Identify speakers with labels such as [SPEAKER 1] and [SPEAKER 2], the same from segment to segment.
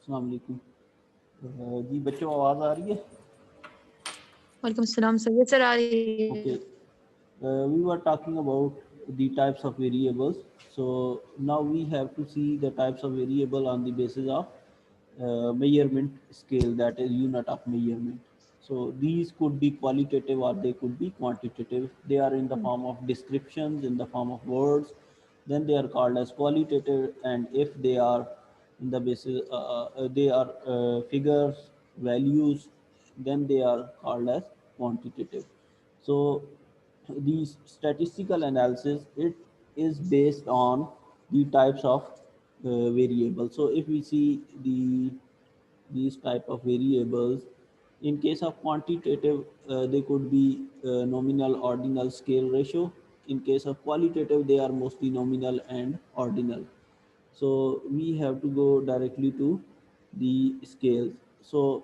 [SPEAKER 1] अस्सलाम वालेकुम। जी बच्चों आवाज़ आ रही है?
[SPEAKER 2] वालेकुम अस्सलाम सर, ये सर आ रही है।
[SPEAKER 1] Okay. We were talking about the types of variables. So now we have to see the types of variable on the basis of measurement scale, that is unit of measurement. So these could be qualitative or they could be quantitative. They are in the form of descriptions, in the form of words. Then they are called as qualitative, and if they are in the basis, they are figures, values, then they are called as quantitative. So the statistical analysis, it is based on the types of variables. So if we see these type of variables, in case of quantitative, they could be nominal, ordinal, scale, ratio. In case of qualitative, they are mostly nominal and ordinal. So we have to go directly to the scales. So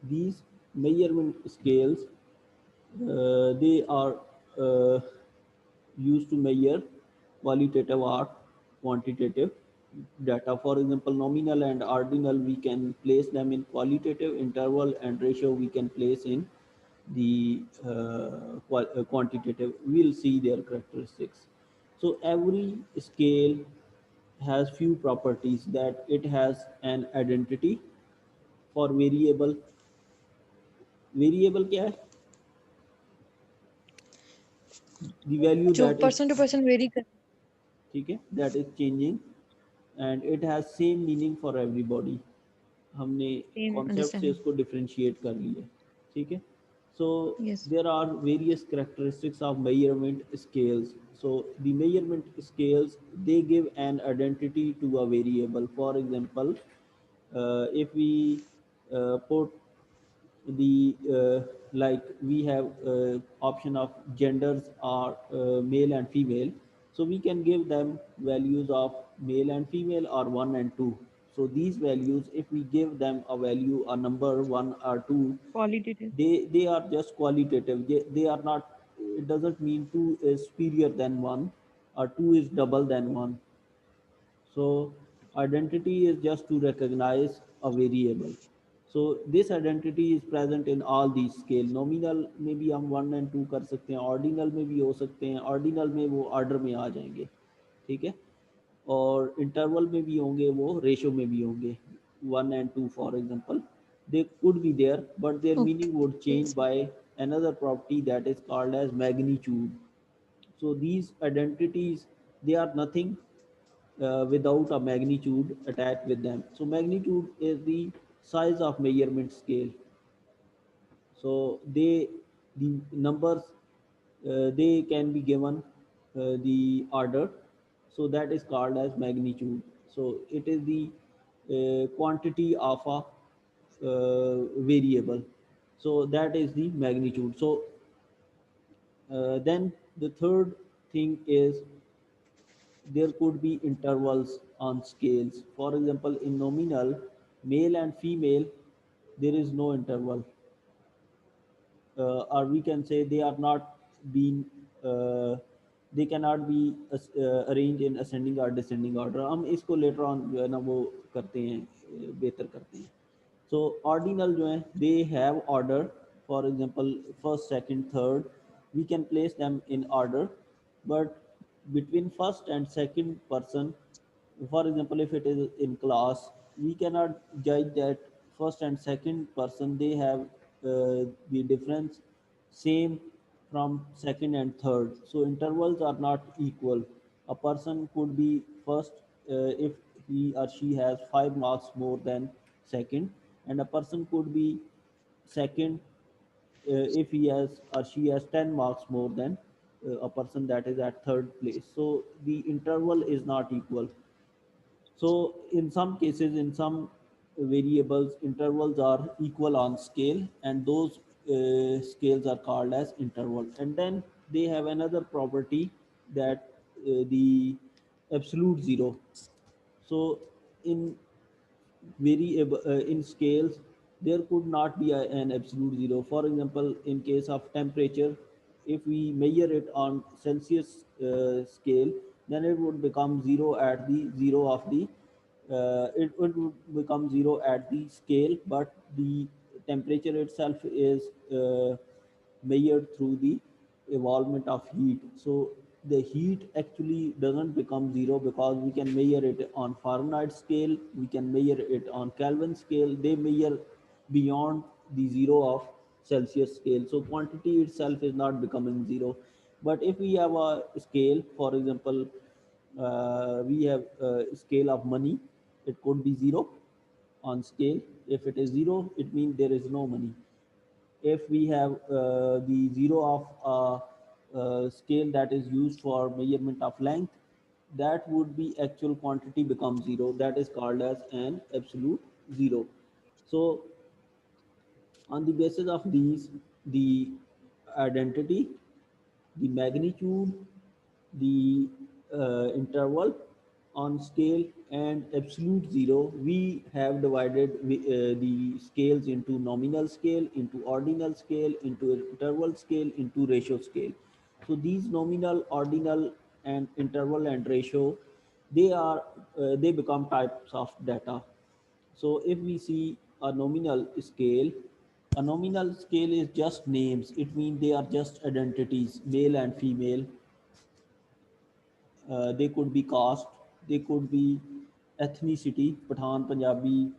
[SPEAKER 1] these measurement scales, they are uh, used to measure qualitative or quantitative data. For example, nominal and ordinal, we can place them in qualitative. Interval and ratio we can place in the quantitative. We'll see their characteristics. So every scale has few properties, that it has an identity. For variable, variable क्या है? The value
[SPEAKER 2] जो
[SPEAKER 1] that is,
[SPEAKER 2] person to person vary कर
[SPEAKER 1] ठीक है, that is changing, and it has same meaning for everybody. हमने
[SPEAKER 2] same
[SPEAKER 1] concept से
[SPEAKER 2] understanding.
[SPEAKER 1] उसको differentiate कर लिया, ठीक है. So
[SPEAKER 2] yes.
[SPEAKER 1] there are various characteristics of measurement scales. So the measurement scales, they give an identity to a variable. For example, if we put the like we have option of genders are male and female, so we can give them values of male and female or 1 and 2. So these values, if we give them a value, a number 1 or 2,
[SPEAKER 2] qualitative.
[SPEAKER 1] they are just qualitative. They are not, it doesn't mean 2 is superior than 1 or 2 is double than 1. So identity is just to recognize a variable. So this identity is present in all these scale. Nominal में भी हम 1 and 2 कर सकते हैं, ordinal में भी हो सकते हैं, ऑर्डिनल में वो ऑर्डर में आ जाएंगे, ठीक है, और इंटरवल में भी होंगे, वो रेशो में भी होंगे. 1 and 2 for example, they could be there, but their meaning would
[SPEAKER 2] okay
[SPEAKER 1] change by another property that is called as magnitude. So these identities, they are nothing without a magnitude attached with them. So magnitude is the size of measurement scale. So the numbers, they can be given the order. So that is called as magnitude. So it is the quantity of a variable. So that is the magnitude. So then the third thing is, there could be intervals on scales. For example, in nominal, male and female, there is no interval, or we can say they are not being, uh, they cannot be arranged in ascending or descending order. हम इसको later on जो है ना वो करते हैं, बेहतर करते हैं. So ordinal जो हैं, they have order. For example, first, second, third, we can place them in order, but between first and second person, for example, if it is in class, we cannot judge that first and second person, they have the difference same from second and third. So intervals are not equal. A person could be first if he or she has 5 marks more than second, and a person could be second if he has or she has 10 marks more than a person that is at third place. So the interval is not equal. So in some cases, in some variables, intervals are equal on scale, and those scales are called as interval. And then they have another property, that the absolute zero. So in variable, in scales, there could not be an absolute zero. For example, in case of temperature, if we measure it on Celsius scale, then it would become zero at the zero of the it would become zero at the scale, but the temperature itself is measured through the evolvement of heat. So the heat actually doesn't become zero because we can measure it on Fahrenheit scale, we can measure it on Kelvin scale. They measure beyond the zero of Celsius scale. So quantity itself is not becoming zero. But if we have a scale, for example, we have a scale of money, it could be zero on scale. If it is zero, it means there is no money. If we have the zero of scale that is used for measurement of length, that would be actual quantity becomes zero. That is called as an absolute zero. So on the basis of these, the identity, the magnitude, the interval on scale, and absolute zero, we have divided the scales into nominal scale, into ordinal scale, into interval scale, into ratio scale. So these nominal, ordinal, and interval and ratio, they become types of data. So if we see a nominal scale is just names. It means they are just identities, male and female. They could be caste, they could be ethnicity, Pathan, Punjabi,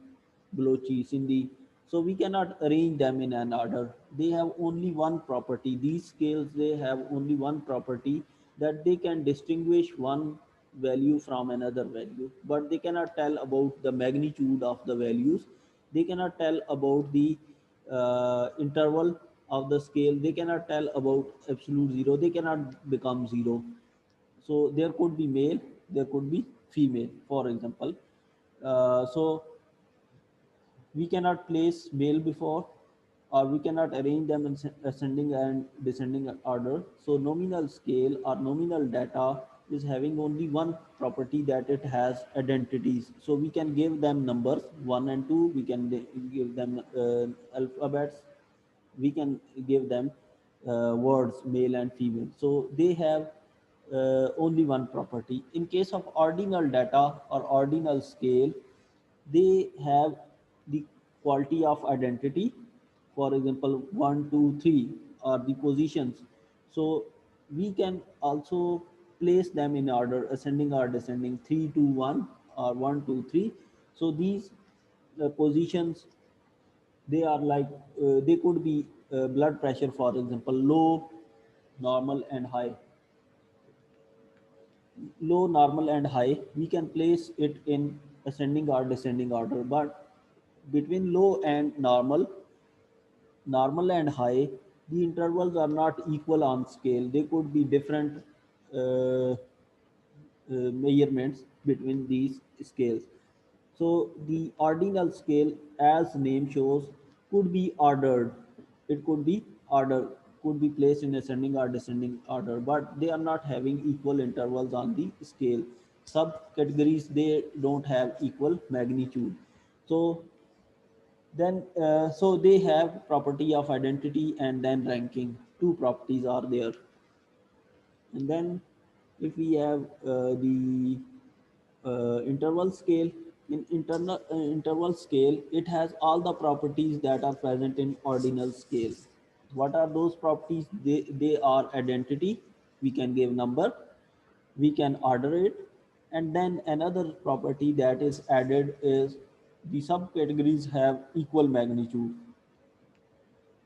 [SPEAKER 1] Balochi, Sindhi. So we cannot arrange them in an order. They have only one property. These scales, they have only one property, that they can distinguish one value from another value, but they cannot tell about the magnitude of the values. They cannot tell about the interval of the scale. They cannot tell about absolute zero. They cannot become zero. So there could be male, there could be female, for example. So we cannot place male before, or we cannot arrange them in ascending and descending order. So nominal scale or nominal data is having only one property, that it has identities. So we can give them numbers 1 and 2, we can give them alphabets, we can give them words, male and female. So they have only one property. In case of ordinal data or ordinal scale, they have the quality of identity. For example, 1, 2, 3 are the positions. So we can also place them in order, ascending or descending, 3, 2, 1, or 1, 2, 3. So these positions, they are like, they could be blood pressure, for example, low, normal, and high. Low, normal, and high, we can place it in ascending or descending order. But between low and normal, normal and high, the intervals are not equal on scale. They could be different measurements between these scales. So the ordinal scale, as name shows, could be ordered. It could be ordered, could be placed in ascending or descending order, but they are not having equal intervals on the scale. Subcategories, they don't have equal magnitude. So then, so they have property of identity and then ranking. Two properties are there. And then if we have the interval scale, in interval scale, it has all the properties that are present in ordinal scale. What are those properties? They are identity, we can give number, we can order it, and then another property that is added is the subcategories have equal magnitude.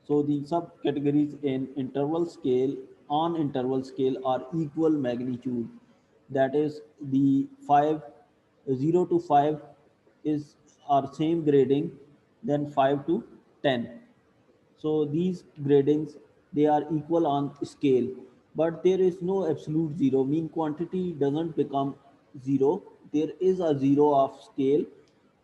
[SPEAKER 1] So the subcategories in interval scale, on interval scale, are equal magnitude. That is, the 5, 0 to 5 is our same grading than 5 to 10. So these gradings, they are equal on scale, but there is no absolute zero. Mean quantity doesn't become zero. There is a zero of scale,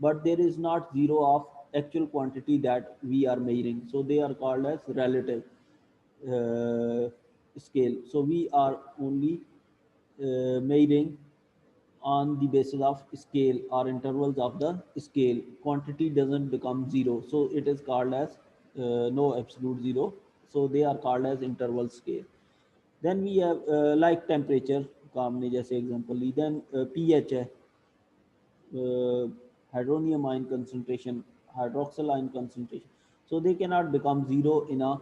[SPEAKER 1] but there is not zero of actual quantity that we are measuring. So they are called as relative uh, scale. So we are only measuring on the basis of scale or intervals of the scale. Quantity doesn't become zero, so it is called as no absolute zero. So they are called as interval scale. Then we have like temperature, काम ने जैसे example ली, then pH है, hydronium ion concentration, hydroxyl ion concentration. So they cannot become zero in a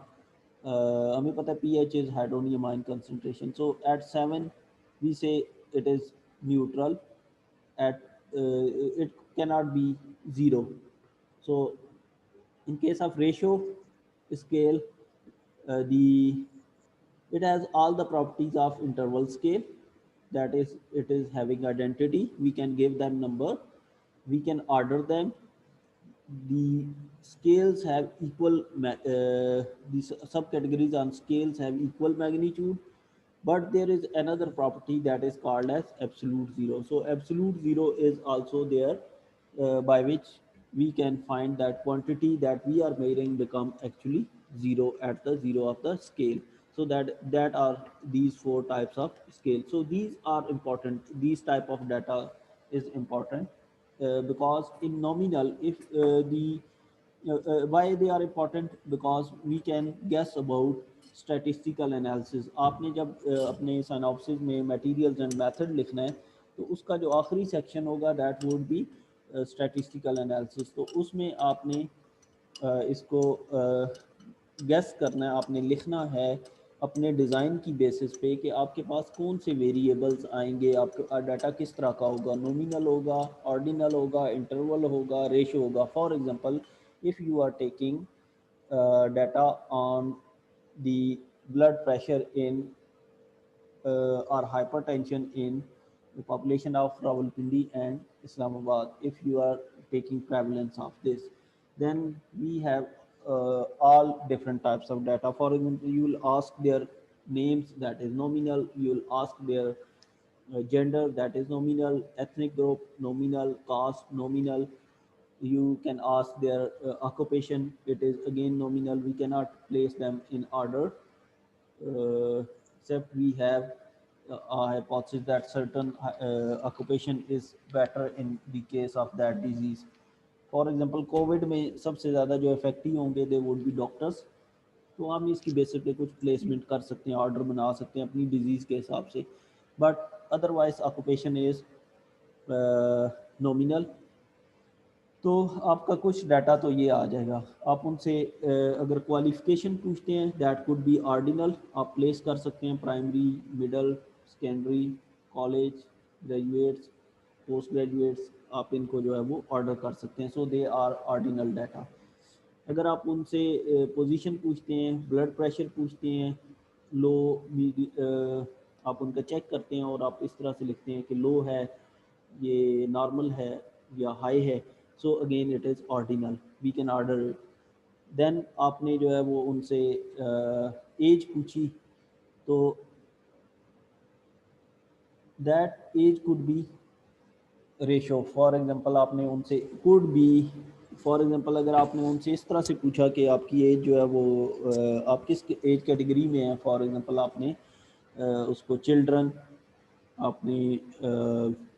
[SPEAKER 1] हमें पता है pH is hydronium ion concentration. So at 7 we say it is neutral. At it cannot be zero. So in case of ratio scale, the it has all the properties of interval scale. That is, it is having identity. We can give them number. We can order them. The scales have equal. The subcategories on scales have equal magnitude. But there is another property that is called as absolute zero. So absolute zero is also there, by which we can find that quantity that we are measuring become actually zero at the zero of the scale. So that are these four types of scale. So these are important. These type of data is important, because in nominal, if the why they are important, because we can guess about statistical analysis. आपने जब अपने synopsis में materials and method लिखना है, तो उसका जो आखिरी section होगा that would be statistical analysis. तो उसमें आपने इसको गेस करना है, आपने लिखना है अपने डिज़ाइन की बेसिस पे कि आपके पास कौन से वेरिएबल्स आएंगे, आपका डाटा किस तरह का होगा, नॉमिनल होगा, ऑर्डिनल होगा, इंटरवल होगा, रेशो होगा. For example, if you are taking data on the blood pressure in or hypertension in the population of Rawalpindi and Islamabad, if you are taking prevalence of this, then we have all different types of data. For example, you will ask their names, that is nominal. You will ask their gender, that is nominal. Ethnic group, nominal. Caste, nominal. You can ask their occupation, it is again nominal. We cannot place them in order, except we have a hypothesis that certain occupation is better in the case of that disease. For example Covid में सबसे ज़्यादा जो effective होंगे they would be doctors. तो हम इसकी basis पे कुछ प्लेसमेंट कर सकते हैं, ऑर्डर बना सकते हैं अपनी डिजीज़ के हिसाब से. But otherwise occupation is nominal. तो आपका कुछ डाटा तो ये आ जाएगा. आप उनसे अगर क्वालिफिकेशन पूछते हैं, दैट कुड बी ऑर्डिनल. आप प्लेस कर सकते हैं primary, middle, secondary, college, graduates, post graduates. आप इनको जो है वो ऑर्डर कर सकते हैं. सो दे आर ऑर्डिनल डाटा. अगर आप उनसे पोजीशन पूछते हैं, ब्लड प्रेशर पूछते हैं, लो, आप उनका चेक करते हैं और आप इस तरह से लिखते हैं कि लो है, ये नॉर्मल है या हाई है. So again it is ordinal. We can order it. Then आपने जो है वो उनसे एज पूछी, तो that age could be ratio. For example आपने उनसे कुड बी, फॉर एग्जांपल अगर आपने उनसे इस तरह से पूछा कि आपकी एज जो है वो आप किस एज कैटेगरी में हैं. फॉर एग्जांपल आपने उसको चिल्ड्रन, आपने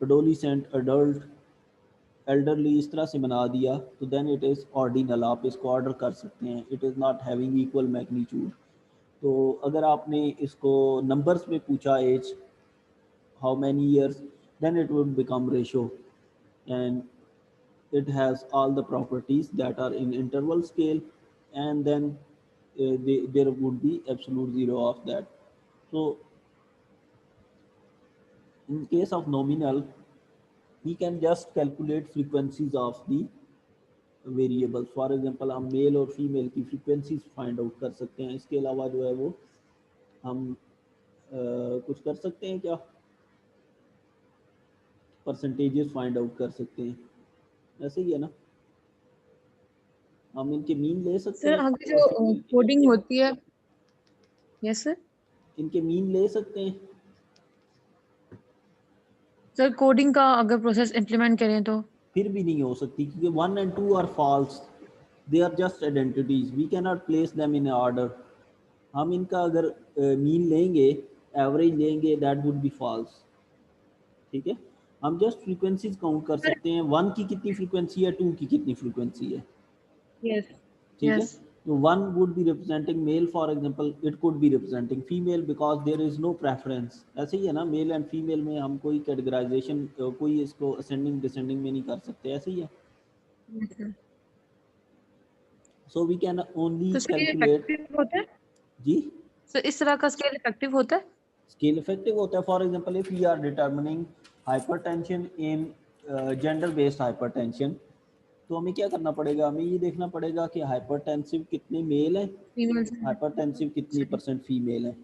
[SPEAKER 1] एडोलिसेंट, अडल्ट, एल्डरली इस तरह से बना दिया, तो देन इट इज़ ऑर्डिनल. आप इसको ऑर्डर कर सकते हैं. It is not having equal magnitude. तो अगर आपने इसको नंबर्स में पूछा as, how many years, then it would become ratio, and it has all the properties that are in interval scale, and then there would be absolute zero of that. So in case of nominal, we can just calculate frequencies of the variables. For example हम mail और female की frequencies find out कर सकते हैं. इसके अलावा जो है वो हम कुछ कर सकते हैं, क्या परसेंटेजेस फाइंड आउट कर सकते हैं. ऐसे ही है ना, हम इनके मीन ले सकते
[SPEAKER 2] सर
[SPEAKER 1] हैं.
[SPEAKER 2] आगे जो कोडिंग होती है, यस सर,
[SPEAKER 1] इनके मीन ले सकते हैं.
[SPEAKER 2] सर कोडिंग का अगर प्रोसेस इम्प्लीमेंट करें तो
[SPEAKER 1] फिर भी नहीं हो सकती, क्योंकि 1 and 2 are false. They are just identities. We can not place them in order. हम इनका अगर मीन लेंगे, एवरेज लेंगे, दैट वुड बी फॉल्स. ठीक है, हम जस्ट फ्रीक्वेंसीज काउंट कर सकते हैं. 1 की कितनी फ्रीक्वेंसी है, 2 की कितनी फ्रीक्वेंसी है.
[SPEAKER 2] यस
[SPEAKER 1] ठीक है,
[SPEAKER 2] यस
[SPEAKER 1] तो one would be representing male, for example it could be representing female because there is no preference. ऐसे ही है ना, मेल एंड फीमेल में हम कोई कैटेगराइजेशन कोई इसको असेंडिंग डिसेंडिंग में नहीं कर सकते, ऐसे ही है. So we can only
[SPEAKER 2] तो सर ये
[SPEAKER 1] calculate.
[SPEAKER 2] इफेक्टिव होता है
[SPEAKER 1] जी,
[SPEAKER 2] सर, इस तरह का स्केल इफेक्टिव होता है?
[SPEAKER 1] स्केल इफेक्टिव होता है. For example if we are determining hypertension in gender based hypertension, तो हमें क्या करना पड़ेगा, हमें ये देखना पड़ेगा कि हाइपरटेंसिव कितने मेल हैं,
[SPEAKER 2] फीमेल्स
[SPEAKER 1] हाइपरटेंसिव कितनी परसेंट फीमेल है,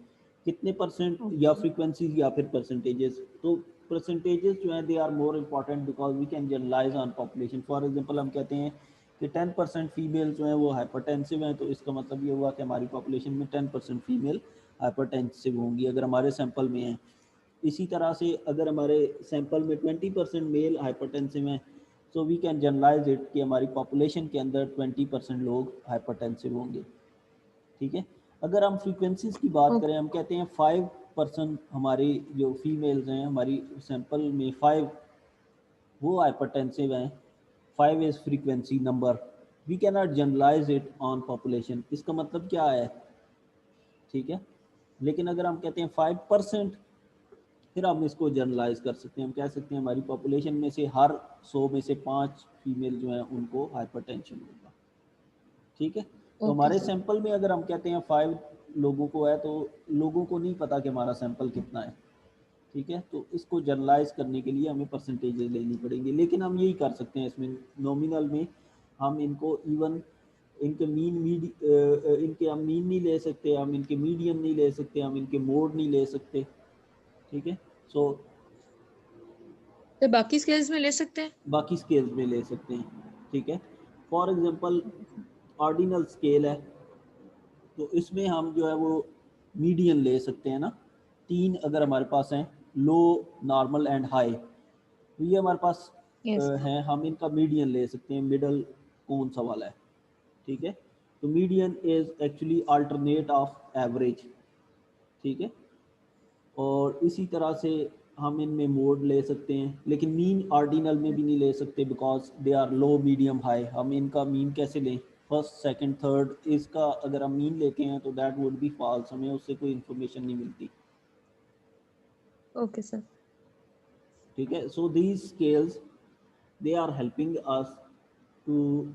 [SPEAKER 1] कितने परसेंट, या
[SPEAKER 2] ओके
[SPEAKER 1] फ्रीक्वेंसीज या फिर परसेंटेजेस. तो परसेंटेजेस जो है they are more important because we can generalize on population. For example हम कहते हैं कि 10% फीमेल जो है वो हाइपरटेंसिव हैं, तो इसका मतलब ये हुआ कि हमारी पॉपुलेशन में 10% फीमेल हाइपरटेंसिव होंगी अगर हमारे सैंपल में है. इसी तरह से अगर हमारे सैंपल में 20% मेल हाइपरटेंसिव हैं, so we can generalize it कि हमारी पॉपुलेशन के अंदर 20% लोग हाइपरटेंसिव होंगे. ठीक है. अगर हम फ्रीक्वेंसीज की बात करें, हम कहते हैं 5% हमारी जो फीमेल्स हैं हमारी सैंपल में 5 वो हाइपरटेंसिव हैं. 5 is frequency number. We can not generalize it on population. इसका मतलब क्या है, ठीक है. लेकिन अगर हम कहते हैं 5%, फिर हम इसको जनरलाइज कर सकते हैं. हम कह सकते हैं हमारी पॉपुलेशन में से हर 100 में से 5 फीमेल जो हैं उनको हाइपरटेंशन होगा. ठीक है. तो
[SPEAKER 2] ओके
[SPEAKER 1] हमारे
[SPEAKER 2] सर
[SPEAKER 1] सैंपल में अगर हम कहते हैं 5 लोगों को है, तो लोगों को नहीं पता कि हमारा सैंपल कितना है. ठीक है. तो इसको जनरलाइज करने के लिए हमें परसेंटेजेस लेनी पड़ेंगी, लेकिन हम यही कर सकते हैं इसमें नॉमिनल में. हम इनको इवन इनके इनके हम मीन नहीं ले सकते, हम इनके मीडियन नहीं ले सकते, हम इनके मोड नहीं ले सकते. ठीक है. सो
[SPEAKER 2] तो बाकी स्केल्स में ले सकते हैं?
[SPEAKER 1] बाकी स्केल्स में ले सकते हैं. ठीक है. फॉर एग्जांपल ऑर्डिनल स्केल है, तो इसमें हम जो है वो मीडियन ले सकते हैं ना. 3 अगर हमारे पास हैं, लो, नॉर्मल एंड हाई, तो ये हमारे पास
[SPEAKER 2] यस
[SPEAKER 1] हैं, हम इनका मीडियन ले सकते हैं. मिडल कौन सा वाला है. ठीक है. तो median is actually alternate of average. ठीक है. और इसी तरह से हम इनमें मोड ले सकते हैं, लेकिन मीन ऑर्डिनल में भी नहीं ले सकते because they are low, medium, high. हम इनका मीन कैसे लें, फर्स्ट, सेकंड, थर्ड, इसका अगर हम मीन लेते हैं तो दैट वुड बी फॉल्स, हमें उससे कोई इन्फॉर्मेशन नहीं मिलती.
[SPEAKER 2] ओके सर
[SPEAKER 1] ठीक है. So these scales they are helping us to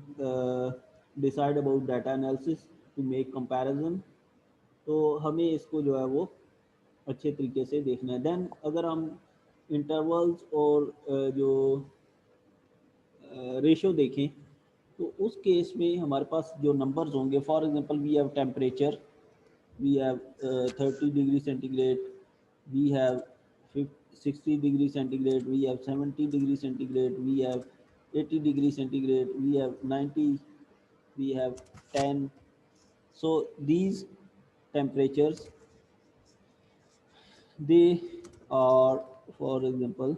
[SPEAKER 1] decide about data analysis, to make comparison. तो हमें इसको जो है वो अच्छे तरीके से देखना है. देन अगर हम इंटरवल्स और जो रेशो देखें, तो उस केस में हमारे पास जो नंबर्स होंगे, for example we have temperature, we have 30 degree centigrade, we have 60 degree centigrade, we have 70 degree centigrade, we have 80 degree centigrade, we have 90, we have 10. So these temperatures, they are, for example,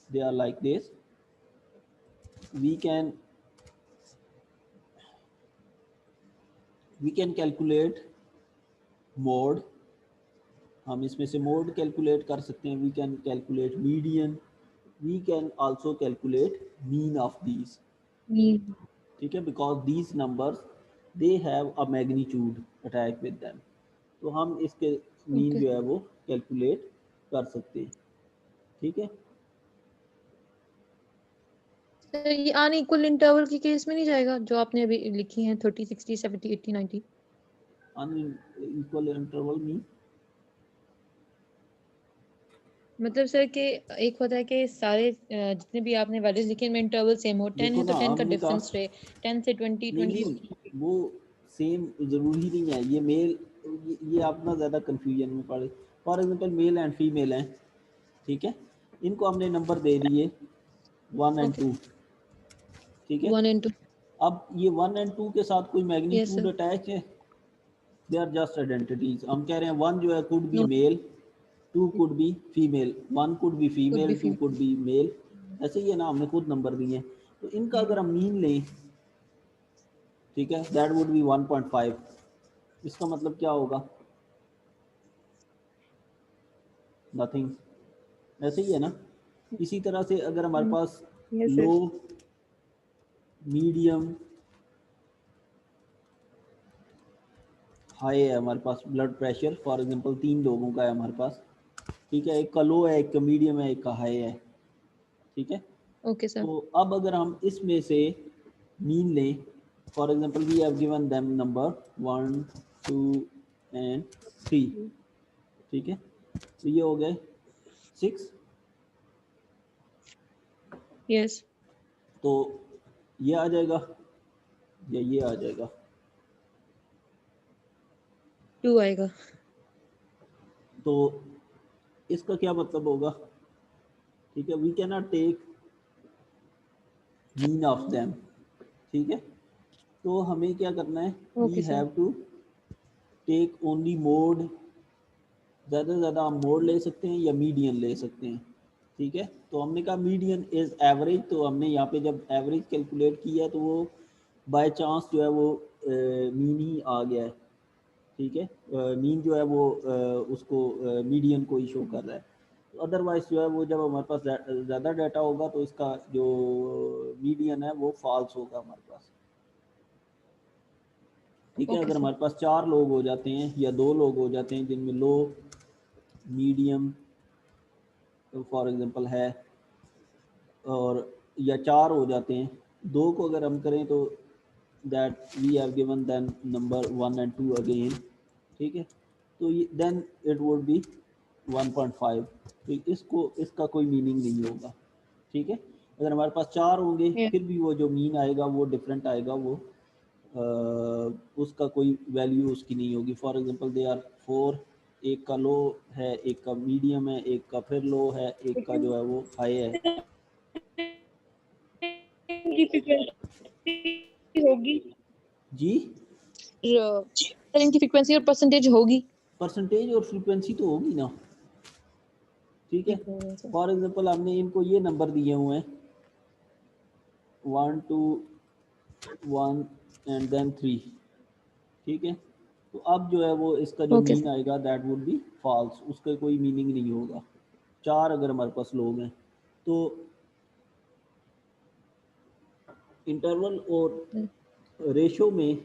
[SPEAKER 1] they are like this. We can calculate mode. हम इसमें से mode calculate कर सकते हैं. We can calculate median, we can also calculate mean of these. ठीक है. Because these numbers they have a magnitude attach with them, तो हम इसके मीन
[SPEAKER 2] ओके
[SPEAKER 1] जो है वो कैलकुलेट कर सकते हैं. ठीक है.
[SPEAKER 2] सर ये अनइक्वल इंटरवल के केस में नहीं जाएगा जो आपने अभी लिखी हैं 30, 60, 70, 80, 90?
[SPEAKER 1] अनइक्वल इंटरवल मीन
[SPEAKER 2] मतलब सर कि एक होता है कि सारे जितने भी आपने वैल्यूज लिखे इनमें इंटरवल सेम हो, 10
[SPEAKER 1] देखो
[SPEAKER 2] है
[SPEAKER 1] ना,
[SPEAKER 2] तो 10 का
[SPEAKER 1] हमने कहा
[SPEAKER 2] डिफरेंस रहे, 10 से 20,
[SPEAKER 1] नहीं
[SPEAKER 2] 20
[SPEAKER 1] नहीं, वो सेम ज़रूरी नहीं है. ये मेल, ये आप ना ज़्यादा कन्फ्यूजन में पड़े. For example male and female हैं. ठीक है. इनको हमने नंबर दे दिए 1 एंड
[SPEAKER 2] ओके
[SPEAKER 1] 2. ठीक है.
[SPEAKER 2] 1 and 2
[SPEAKER 1] अब ये 1 एंड 2 के साथ कोई
[SPEAKER 2] यस
[SPEAKER 1] मैग्नीट्यूड
[SPEAKER 2] सर
[SPEAKER 1] अटैच है, दे आर जस्ट आइडेंटिटीज. हम कह रहे हैं 1 जो है could be
[SPEAKER 2] no
[SPEAKER 1] male, 2 could be female, 1 could be
[SPEAKER 2] could
[SPEAKER 1] female,
[SPEAKER 2] be
[SPEAKER 1] 2 could
[SPEAKER 2] female
[SPEAKER 1] be male. ऐसे ही है ना, हमने खुद नंबर दिए हैं. तो इनका अगर हम मीन लें, ठीक है, दैट वुड बी 1.5. इसका मतलब क्या होगा, नथिंग. ऐसे ही है ना. इसी तरह से अगर हमारे पास
[SPEAKER 2] यस
[SPEAKER 1] लो,
[SPEAKER 2] सर
[SPEAKER 1] मीडियम हाई है हमारे पास ब्लड प्रेशर, फॉर एग्जांपल 3 लोगों का है हमारे पास, ठीक है, एक का लो है, एक का मीडियम है, एक का हाई है, ठीक है।
[SPEAKER 2] Okay sir.
[SPEAKER 1] तो अब अगर हम इसमें से मीन लें, for example we have given them number 1 2 and 3, ठीक है, तो ये हो गए 6,
[SPEAKER 2] यस।
[SPEAKER 1] तो ये आ जाएगा या ये आ जाएगा,
[SPEAKER 2] 2 आएगा।
[SPEAKER 1] तो इसका क्या मतलब होगा, ठीक है, we can not take mean of them, ठीक है। तो हमें क्या करना है, we
[SPEAKER 2] okay sir.
[SPEAKER 1] Have to take only mode, ज़्यादा से ज़्यादा हम मोड ले सकते हैं या मीडियन ले सकते हैं, ठीक है। तो हमने कहा मीडियन इज़ एवरेज, तो हमने यहाँ पे जब एवरेज कैलकुलेट किया तो वो बाय चांस जो है वो मीन ही आ गया है, ठीक है, मीन जो है वो उसको मीडियन को ही शो कर रहा है। अदरवाइज जो है वो जब हमारे पास ज़्यादा डाटा होगा तो इसका जो मीडियन है वो फॉल्स होगा हमारे पास, ठीक है।
[SPEAKER 2] ओके
[SPEAKER 1] अगर
[SPEAKER 2] सर।
[SPEAKER 1] हमारे पास 4 लोग हो जाते हैं या 2 लोग हो जाते हैं जिनमें लो मीडियम फॉर एग्जांपल है, और या 4 हो जाते हैं, 2 को अगर हम करें तो that we have given then number 1 and 2 again, ठीक है, तो देन इट वुड बी 1.5, तो इसको इसका कोई मीनिंग नहीं होगा, ठीक है। अगर हमारे पास 4 होंगे
[SPEAKER 2] यस।
[SPEAKER 1] फिर भी वो जो मीन आएगा वो डिफरेंट आएगा, वो उसका कोई वैल्यू उसकी नहीं होगी। फॉर एग्जांपल दे आर 4, एक का लो है, एक का मीडियम है, एक का फिर लो है, एक का जो है वो हाई है।
[SPEAKER 2] होगी
[SPEAKER 1] जी,
[SPEAKER 2] सर, इनकी फ्रीक्वेंसी और परसेंटेज होगी।
[SPEAKER 1] परसेंटेज और फ्रीक्वेंसी तो होगी ना, ठीक है।
[SPEAKER 2] सर।
[SPEAKER 1] फॉर एग्जांपल हमने इनको ये नंबर दिए हुए हैं 1 2 1 एंड देन 3, ठीक है। तो अब जो है वो इसका जो
[SPEAKER 2] ओके
[SPEAKER 1] मीन
[SPEAKER 2] सर।
[SPEAKER 1] आएगा दैट वुड बी फॉल्स, उसका कोई मीनिंग नहीं होगा। 4 अगर हमारे पास लोग हैं तो इंटरवल और रेशो में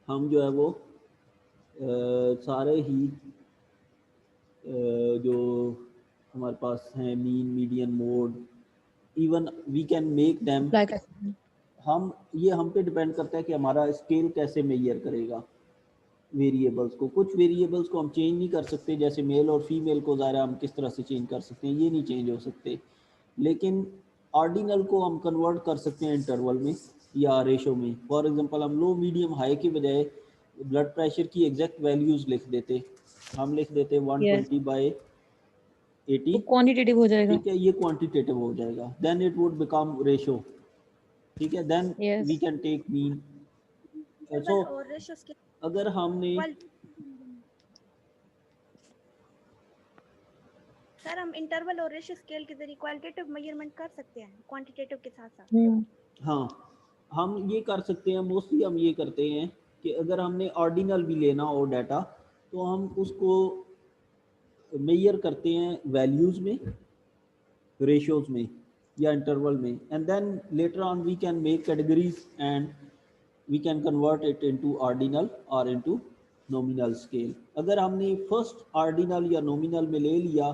[SPEAKER 1] हम जो है वो सारे ही जो हमारे पास हैं mean median mode, even we can make them,
[SPEAKER 2] apply कर सकते हैं।
[SPEAKER 1] हम पे डिपेंड करता है कि हमारा स्केल कैसे मेजर करेगा वेरिएबल्स को। कुछ वेरिएबल्स को हम चेंज नहीं कर सकते, जैसे मेल और फीमेल को ज़ाहिर हम किस तरह से चेंज कर सकते हैं, ये नहीं चेंज हो सकते, लेकिन ऑर्डिनल को हम कन्वर्ट कर सकते हैं इंटरवल में या रेशो में। फॉर एग्जांपल हम लो मीडियम हाई के बजाय ब्लड प्रेशर की एग्जैक्ट वैल्यूज़ लिख देते, हम लिख देते
[SPEAKER 2] यस,
[SPEAKER 1] 120/80,
[SPEAKER 2] वो क्वांटिटेटिव हो जाएगा।
[SPEAKER 1] ठीक है, ये क्वांटिटेटिव हो जाएगा, then it would become ratio, ठीक है, then we
[SPEAKER 2] yes.
[SPEAKER 1] Can take mean. So
[SPEAKER 3] और रेशियो स्केल
[SPEAKER 1] अगर हमने
[SPEAKER 3] सर हम इंटरवल और रेशियो स्केल के जरिए क्वालिटेटिव मेजरमेंट कर सकते हैं क्वांटिटेटिव के साथ साथ।
[SPEAKER 1] हाँ, हम ये कर सकते हैं, मोस्टली हम ये करते हैं कि अगर हमने ऑर्डिनल भी लेना हो डाटा तो हम उसको मेजर करते हैं वैल्यूज़ में, रेशियोज में या इंटरवल में, and then later on we can make categories and we can convert it into ordinal और इनटू नॉमिनल स्केल। अगर हमने फर्स्ट ऑर्डिनल या नॉमिनल में ले लिया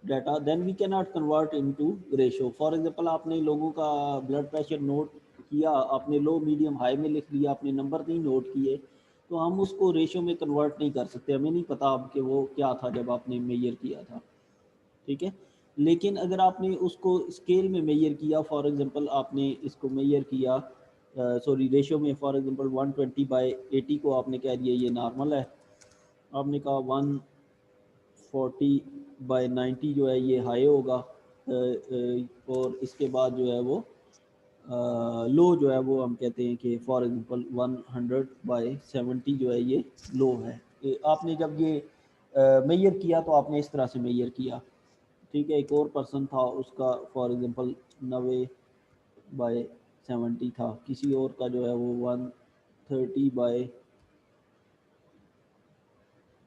[SPEAKER 1] data, then we can not convert into ratio. For example आपने लोगों का ब्लड प्रेशर नोट किया, आपने लो मीडियम हाई में लिख लिया, आपने नंबर नहीं नोट किए, तो हम उसको रेशो में कन्वर्ट नहीं कर सकते, हमें नहीं पता अब कि वो क्या था जब आपने मेजर किया था, ठीक है। लेकिन अगर आपने उसको स्केल में मेजर किया, फॉर एग्जांपल आपने इसको मेजर किया सॉरी रेशो में, फॉर एग्जांपल 120/80 को आपने कह दिया ये नॉर्मल है, आपने कहा 140/90 जो है ये हाई होगा, और इसके बाद जो है वो लो जो है वो हम कहते हैं कि फॉर एग्जांपल 100/70 जो है ये लो है। आपने जब ये मेजर किया तो आपने इस तरह से मेजर किया, ठीक है। एक और पर्सन था उसका फॉर एग्जांपल 90/70 था, किसी और का जो है वो 130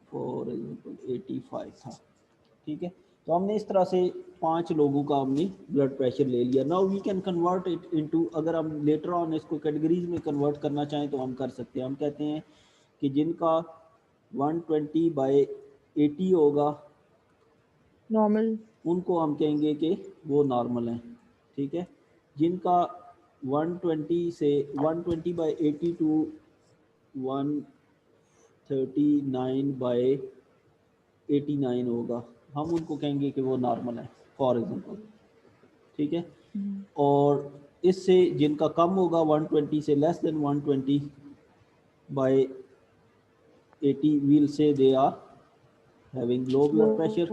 [SPEAKER 1] फॉर एग्जांपल 85 था, ठीक है। तो हमने इस तरह से 5 लोगों का हमने ब्लड प्रेशर ले लिया। Now we can convert it into, अगर हम लेटर ऑन इसको कैटेगरीज में कन्वर्ट करना चाहें तो हम कर सकते हैं। हम कहते हैं कि जिनका 120/80 होगा,
[SPEAKER 2] नॉर्मल।
[SPEAKER 1] उनको हम कहेंगे कि वो नॉर्मल हैं, ठीक है। जिनका 120 से 120/80 टू 139/89 होगा, हम उनको कहेंगे कि वो नॉर्मल है, फॉर एग्जांपल, ठीक है। और इससे जिनका कम होगा 120 से less than 120/80 we'll say they are having low blood pressure,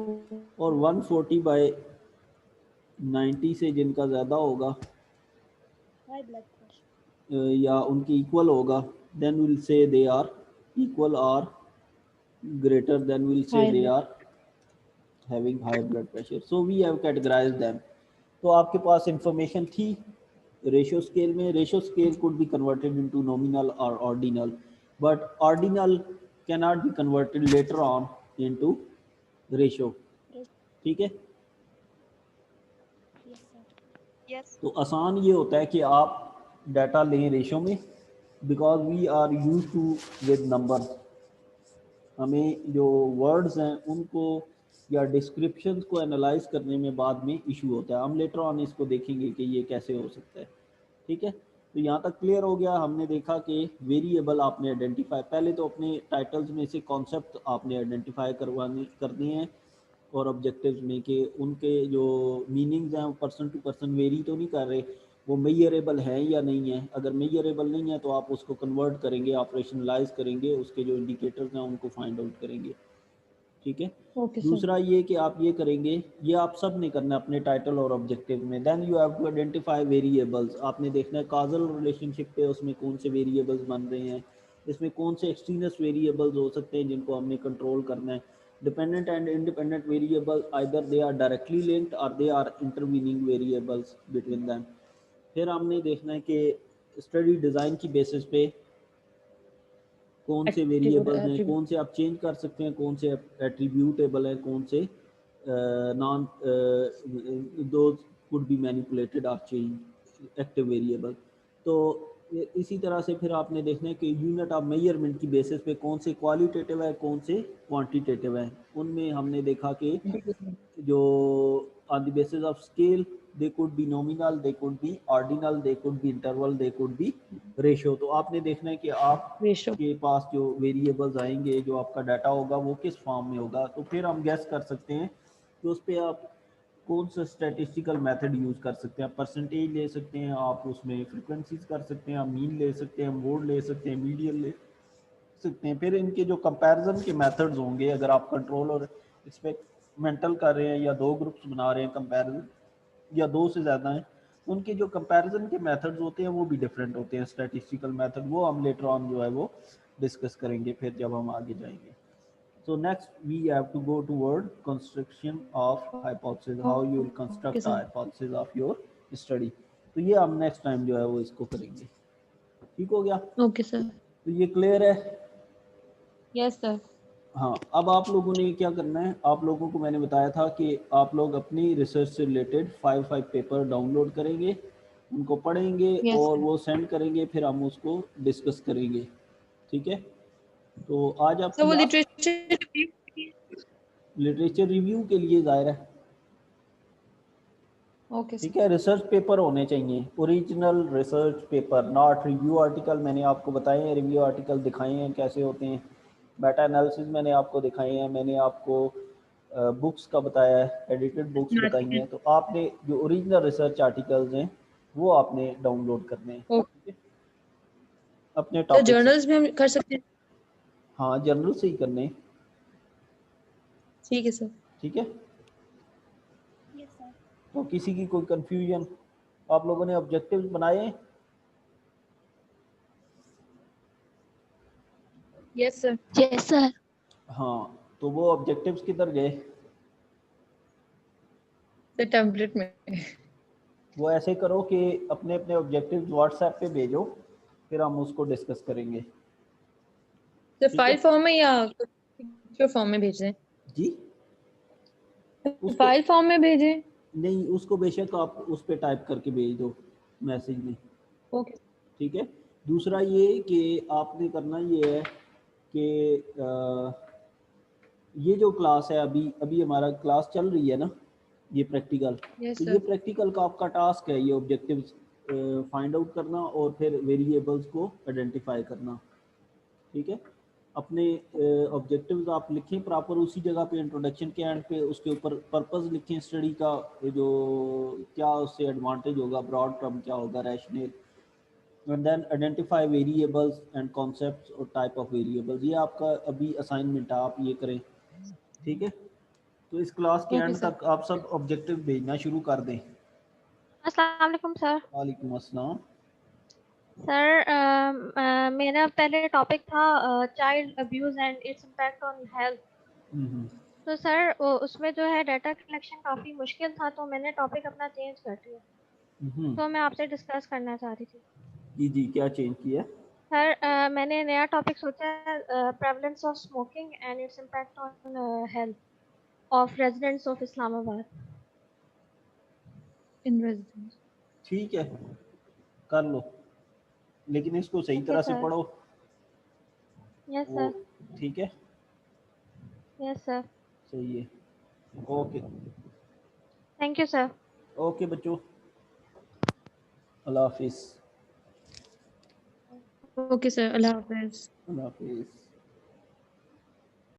[SPEAKER 1] और 140/90 से जिनका ज़्यादा होगा
[SPEAKER 3] हाई ब्लड प्रेशर
[SPEAKER 1] या उनके इक्वल होगा, then we'll say they are equal or greater than, we'll say they are having high blood pressure. So we have categorized them. तो आपके पास इंफॉर्मेशन थी रेशियो स्केल में. Ratio scale could be converted into nominal or ordinal, but ordinal cannot be converted later on into ratio, ठीक है.
[SPEAKER 3] Yes sir
[SPEAKER 1] तो आसान ये होता है कि आप डाटा लें रेशियो में, because we are use to with numbers. हमें जो वर्ड्स हैं उनको या डिस्क्रिप्शंस को एनालाइज करने में बाद में इशू होता है. हम लेटर ऑन इसको देखेंगे कि ये कैसे हो सकता है, ठीक है. तो यहाँ तक क्लियर हो गया. हमने देखा कि वेरिएबल आपने आइडेंटिफाई, पहले तो अपने टाइटल्स में से कॉन्सेप्ट आपने आइडेंटिफाई करने हैं और ऑब्जेक्टिव्स में कि उनके जो मीनिंग्स हैं वो पर्सन टू पर्सन वेरी तो नहीं कर रहे, वो मेजरेबल है या नहीं है. अगर मेजरेबल नहीं है तो आप उसको कन्वर्ट करेंगे, ऑपरेशनलाइज करेंगे, उसके जो इंडिकेटर्स हैं उनको फाइंड आउट करेंगे, ठीक है.
[SPEAKER 2] Okay sir.
[SPEAKER 1] दूसरा ये कि आप ये करेंगे, ये आप सब नहीं करना अपने टाइटल और ऑब्जेक्टिव में. Then you have to identify variables. आपने देखना है काजल रिलेशनशिप पे उसमें कौन से वेरिएबल्स बन रहे हैं, इसमें कौन से एक्सट्रीनस वेरिएबल्स हो सकते हैं जिनको हमने कंट्रोल करना है. Dependent and independent variable either they are directly linked or they are intervening variables between them. फिर हमने देखना है कि स्टडी डिज़ाइन की बेसिस पे कौन से वेरिएबल्स हैं, कौन से आप चेंज कर सकते हैं, कौन से एट्रीब्यूटेबल हैं, कौन से non those could be manipulated और चेंज एक्टिव वेरिएबल. तो इसी तरह से फिर आपने देखना है कि यूनिट ऑफ मेजरमेंट की बेसिस पे कौन से क्वालिटेटिव है, कौन से क्वांटिटेटिव है. उनमें हमने देखा कि जो on the basis of scale they could be nominal, they could be ordinal, they could be interval, they could be ratio. तो आपने देखना है कि आप
[SPEAKER 2] रेशियो
[SPEAKER 1] के पास जो वेरिएबल्स आएंगे, जो आपका डाटा होगा वो किस फॉर्म में होगा. तो फिर हम गैस कर सकते हैं कि उस पर आप कौन सा स्टैटिस्टिकल मेथड यूज़ कर सकते हैं. आप परसेंटेज ले सकते हैं, आप उसमें फ्रिक्वेंसीज कर सकते हैं, आप मीन ले सकते हैं, मोड ले सकते हैं, मीडियन ले सकते हैं. फिर इनके जो कंपैरिजन के मेथड्स होंगे, अगर आप कंट्रोल और एक्सपेरिमेंटल कर रहे हैं या दो ग्रुप्स बना रहे हैं कंपैरिजन या दो से ज़्यादा हैं, उनके जो कंपैरिजन के मेथड्स होते हैं वो भी डिफरेंट होते हैं. स्टैटिस्टिकल मेथड वो हम लेटर ऑन जो है वो डिस्कस करेंगे फिर जब हम आगे जाएंगे. So next we have to go toward construction of hypothesis, how you will construct a hypothesis of your study. तो ये हम नेक्स्ट टाइम जो है वो इसको करेंगे. ठीक हो गया?
[SPEAKER 2] Okay sir.
[SPEAKER 1] तो ये क्लियर है?
[SPEAKER 2] Yes sir.
[SPEAKER 1] हाँ, अब आप लोगों ने क्या करना है, आप लोगों को मैंने बताया था कि आप लोग अपनी रिसर्च से रिलेटेड 5 पेपर डाउनलोड करेंगे, उनको पढ़ेंगे
[SPEAKER 2] Yes,
[SPEAKER 1] और
[SPEAKER 2] sir.
[SPEAKER 1] वो सेंड करेंगे, फिर हम उसको डिस्कस करेंगे. ठीक है. तो आज
[SPEAKER 2] सर
[SPEAKER 1] आपकी
[SPEAKER 2] वो
[SPEAKER 1] लास्ट लिटरेचर रिव्यू के लिए ज़ाहिर है.
[SPEAKER 2] ओके
[SPEAKER 1] ठीक है. रिसर्च पेपर होने चाहिए, original research paper, not review article. मैंने आपको बताए हैं रिव्यू आर्टिकल दिखाए हैं कैसे होते हैं, मेटा एनालिसिस मैंने आपको दिखाए हैं, मैंने आपको बुक्स का बताया है, एडिटेड बुक्स बताई हैं. तो आपने जो ओरिजिनल रिसर्च आर्टिकल्स हैं वो आपने डाउनलोड करने हैं. ठीक है. अपने
[SPEAKER 2] तो
[SPEAKER 1] टॉपिक
[SPEAKER 2] जर्नल्स भी हम कर सकते हैं?
[SPEAKER 1] हाँ, जर्नल से ही करने.
[SPEAKER 2] ठीक है सर.
[SPEAKER 1] ठीक है.
[SPEAKER 3] यस सर
[SPEAKER 1] तो किसी की कोई कंफ्यूजन? आप लोगों ने ऑब्जेक्टिव्स बनाए हैं?
[SPEAKER 2] Yes sir.
[SPEAKER 4] Yes sir.
[SPEAKER 1] हाँ, तो वो ऑब्जेक्टिव्स किधर गए?
[SPEAKER 2] सर टेम्पलेट में.
[SPEAKER 1] वो ऐसे करो कि अपने अपने ऑब्जेक्टिव्स व्हाट्सएप पे भेजो, फिर हम उसको डिस्कस करेंगे.
[SPEAKER 2] सर फाइल फॉर्म में या पिक्चर फॉर्म में भेज दें?
[SPEAKER 1] जी, उसको
[SPEAKER 2] फाइल फॉर्म में भेजें?
[SPEAKER 1] नहीं, उसको बेशक आप उस पे टाइप करके भेज दो मैसेज में.
[SPEAKER 2] ओके.
[SPEAKER 1] ठीक है. दूसरा ये कि आपने करना ये है कि ये जो क्लास है अभी अभी हमारा क्लास चल रही है ना, ये प्रैक्टिकल,
[SPEAKER 2] यस
[SPEAKER 1] तो ये
[SPEAKER 2] सर।
[SPEAKER 1] प्रैक्टिकल का आपका टास्क है ये ऑब्जेक्टिव्स फाइंड आउट करना और फिर वेरिएबल्स को आइडेंटिफाई करना, ठीक है। अपने ऑब्जेक्टिव्स आप लिखें प्रॉपर उसी जगह पे, इंट्रोडक्शन के एंड पे उसके ऊपर पर्पस लिखें स्टडी का, जो क्या उससे एडवांटेज होगा, ब्रॉड टर्म क्या होगा, rational, and then identify variables and concepts और टाइप ऑफ वेरिएबल्स। ये आपका अभी असाइनमेंट है, आप ये करें, ठीक है। तो इस क्लास के
[SPEAKER 2] ओके
[SPEAKER 1] एंड
[SPEAKER 2] सर।
[SPEAKER 1] तक आप सब ऑब्जेक्टिव भेजना शुरू कर दें।
[SPEAKER 3] अस्सलाम वालेकुम सर।
[SPEAKER 1] वालेकुम अस्सलाम।
[SPEAKER 3] सर मेरा पहले टॉपिक था child abuse and its impact on health.
[SPEAKER 1] Hmm,
[SPEAKER 3] तो सर उसमें जो है डाटा कलेक्शन काफ़ी मुश्किल था, तो मैंने टॉपिक अपना चेंज कर दिया,
[SPEAKER 1] हम्म,
[SPEAKER 3] तो मैं आपसे डिस्कस करना चाह रही थी।
[SPEAKER 1] जी जी, क्या चेंज किया?
[SPEAKER 3] सर मैंने नया टॉपिक सोचा है, prevalence of smoking and its impact on health of residents of Islamabad.
[SPEAKER 2] In residence.
[SPEAKER 1] ठीक है, कर लो, लेकिन इसको सही
[SPEAKER 3] ओके
[SPEAKER 1] तरह से
[SPEAKER 3] सर।
[SPEAKER 1] पढ़ो,
[SPEAKER 3] यस
[SPEAKER 1] वो,
[SPEAKER 3] सर।
[SPEAKER 1] ठीक है,
[SPEAKER 3] यस सर।
[SPEAKER 1] सही है। Okay,
[SPEAKER 3] thank you sir.
[SPEAKER 1] Okay बच्चों, अल्लाह हाफिज़।
[SPEAKER 2] ओके सर, अल्लाह हाफिज।
[SPEAKER 1] अल्लाह हाफिज़।